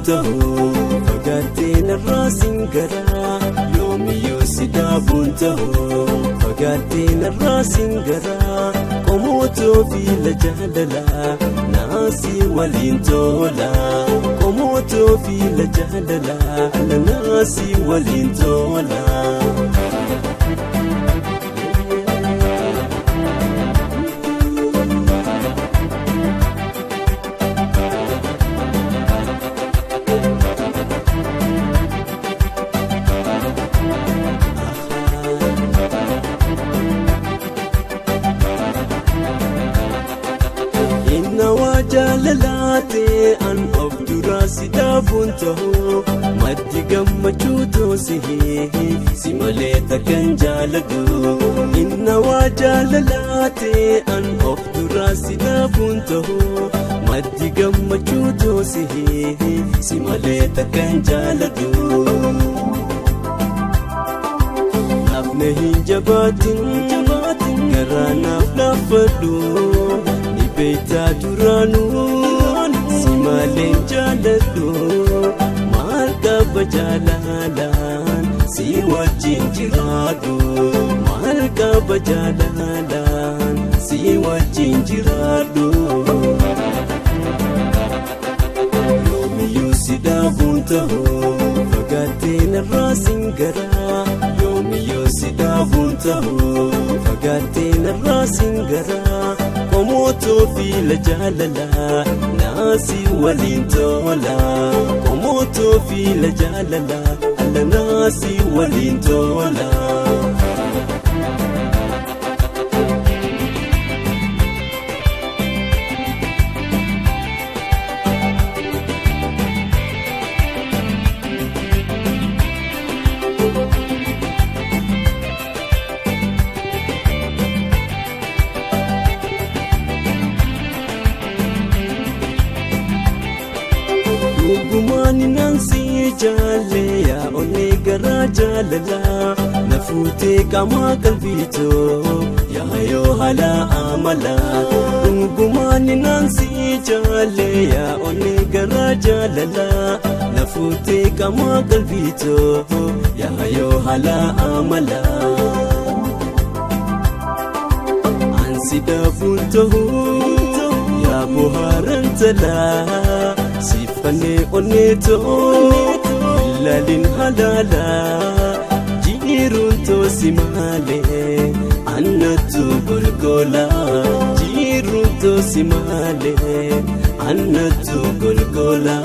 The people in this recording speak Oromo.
ta'uu fagaattee narraa singaraa yoomiyyuu si dhaabuun ta'uu fagaattee narraa singaraa qomootoo fi la jaalalaa naasi waliin tola qomootoo fi la jaalalaa naasi waliin tola. Jaalalaatee an of duraa si dhaabuun ta'uu maddi gammachuu toosihee si malee takkan jaaladhu. Inna waa jaalalaatee an of duraa si dhaabuun ta'uu maddi gammachuu toosihee si malee takkan jaaladhu. Naafne hin jabaatin garaa naaf laafadhu. Beektaa duraanuun si malee jaaladhu maal qaba jaalalaan si wajjin jiraadhu maal qaba jaalalaan si wajjin jiraadhu. Yoomiyyuu si dhaabuun ta'uu fagaattee narraa singaraa yoomiyyuu si dhaabuun ta'uu fagaattee narraa singaraa. Qomootoo fi la jaalalaa naasi waliin tola qomootoo fi la jaalalaa naasi waliin tola. Gumaani nansi jaalee yaa onnee garaa jaalalaa na fuutee qaamaa qalbiitoo yaa yoo haala amalaa. Gumaani nansi jaalee yaa onnee garaa jaalalaa na fuutee qaamaa qalbiitoo yaa yoo haala amalaa. Ansi dhaabuun ta'uu yaa bohaaran talaa. Sifane oneto lalin halala jirun to simale annatu golgola jirun to simale annatu golgola.